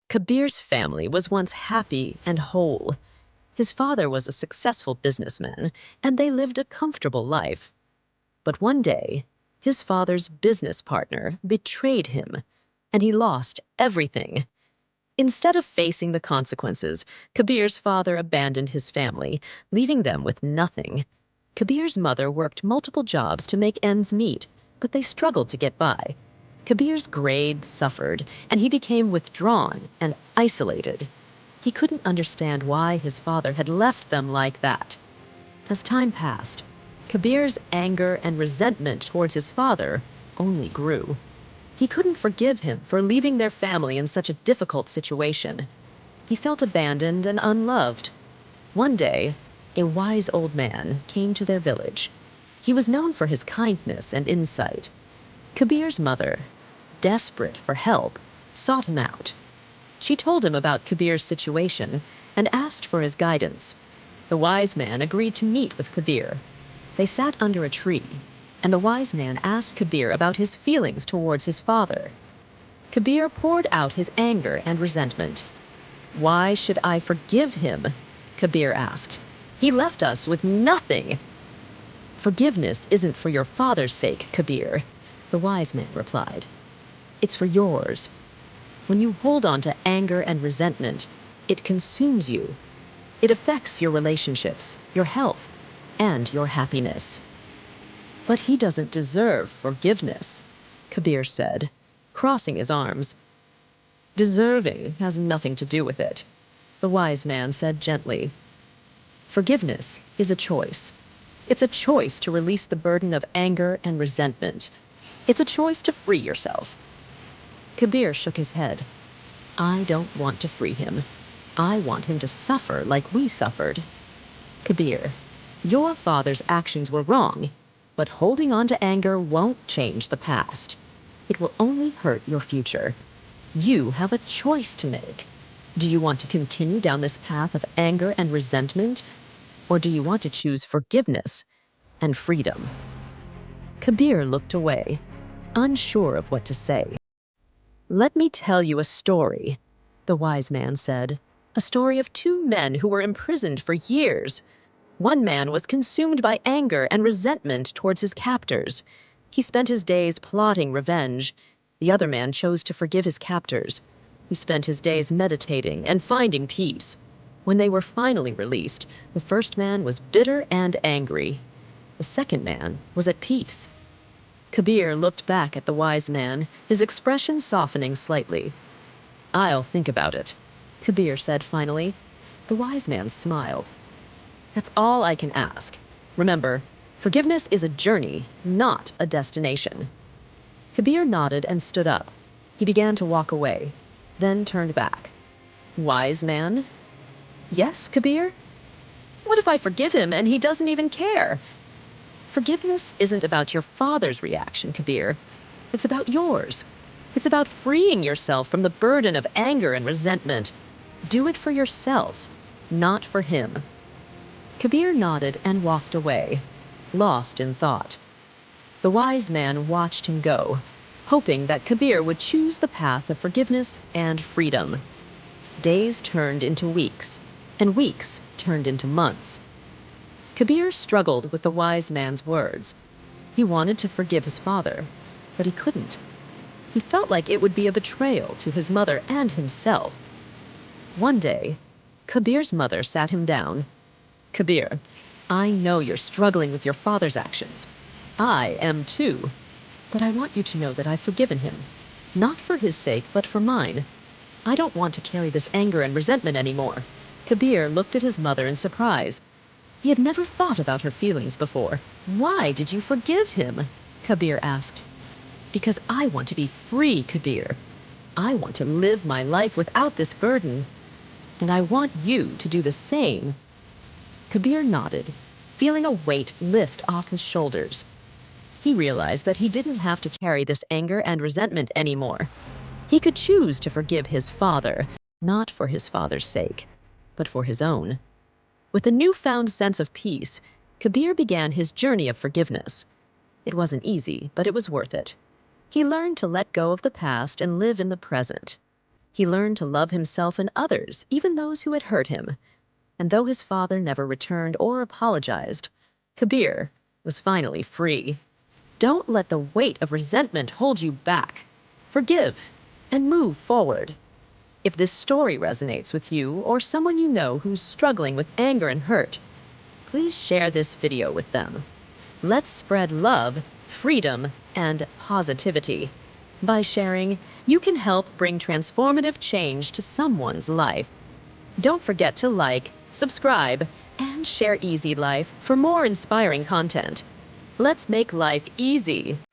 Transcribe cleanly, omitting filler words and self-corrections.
Kabeer's family was once happy and whole. His father was a successful businessman, and they lived a comfortable life. But one day, his father's business partner betrayed him, and he lost everything. Instead of facing the consequences, Kabeer's father abandoned his family, leaving them with nothing. Kabeer's mother worked multiple jobs to make ends meet, but they struggled to get by. Kabeer's grades suffered, and he became withdrawn and isolated. He couldn't understand why his father had left them like that. As time passed, Kabeer's anger and resentment towards his father only grew. He couldn't forgive him for leaving their family in such a difficult situation. He felt abandoned and unloved. One day, a wise old man came to their village. He was known for his kindness and insight. Kabeer's mother, desperate for help, sought him out. She told him about Kabeer's situation and asked for his guidance. The wise man agreed to meet with Kabeer. They sat under a tree, and the wise man asked Kabeer about his feelings towards his father. Kabeer poured out his anger and resentment. "Why should I forgive him?" Kabeer asked. "He left us with nothing." "Forgiveness isn't for your father's sake, Kabeer," the wise man replied. "It's for yours. When you hold on to anger and resentment, it consumes you. It affects your relationships, your health, and your happiness." "But he doesn't deserve forgiveness," Kabeer said, crossing his arms. "Deserving has nothing to do with it," the wise man said gently. "Forgiveness is a choice. It's a choice to release the burden of anger and resentment. It's a choice to free yourself." Kabeer shook his head. "I don't want to free him. I want him to suffer like we suffered." "Kabeer, your father's actions were wrong, but holding on to anger won't change the past. It will only hurt your future. You have a choice to make. Do you want to continue down this path of anger and resentment, or do you want to choose forgiveness and freedom?" Kabeer looked away, unsure of what to say. "Let me tell you a story," the wise man said. "A story of two men who were imprisoned for years. One man was consumed by anger and resentment towards his captors. He spent his days plotting revenge. The other man chose to forgive his captors. He spent his days meditating and finding peace. When they were finally released, the first man was bitter and angry. The second man was at peace." Kabeer looked back at the wise man, his expression softening slightly. "I'll think about it," Kabeer said finally. The wise man smiled. "That's all I can ask. Remember, forgiveness is a journey, not a destination." Kabeer nodded and stood up. He began to walk away, then turned back. "Wise man?" "Yes, Kabeer?" "What if I forgive him and he doesn't even care?" "Forgiveness isn't about your father's reaction, Kabeer. It's about yours. It's about freeing yourself from the burden of anger and resentment. Do it for yourself, not for him." Kabeer nodded and walked away, lost in thought. The wise man watched him go, hoping that Kabeer would choose the path of forgiveness and freedom. Days turned into weeks, and weeks turned into months. Kabeer struggled with the wise man's words. He wanted to forgive his father, but he couldn't. He felt like it would be a betrayal to his mother and himself. One day, Kabeer's mother sat him down. "Kabeer, I know you're struggling with your father's actions. I am too. But I want you to know that I've forgiven him. Not for his sake, but for mine. I don't want to carry this anger and resentment anymore." Kabeer looked at his mother in surprise. He had never thought about her feelings before. "Why did you forgive him?" Kabeer asked. "Because I want to be free, Kabeer. I want to live my life without this burden. And I want you to do the same." Kabeer nodded, feeling a weight lift off his shoulders. He realized that he didn't have to carry this anger and resentment anymore. He could choose to forgive his father, not for his father's sake, but for his own. With a newfound sense of peace, Kabeer began his journey of forgiveness. It wasn't easy, but it was worth it. He learned to let go of the past and live in the present. He learned to love himself and others, even those who had hurt him. And though his father never returned or apologized, Kabeer was finally free. Don't let the weight of resentment hold you back. Forgive and move forward. If this story resonates with you or someone you know who's struggling with anger and hurt, please share this video with them. Let's spread love, freedom, and positivity. By sharing, you can help bring transformative change to someone's life. Don't forget to like, subscribe, and share Easy Life for more inspiring content. Let's make life easy.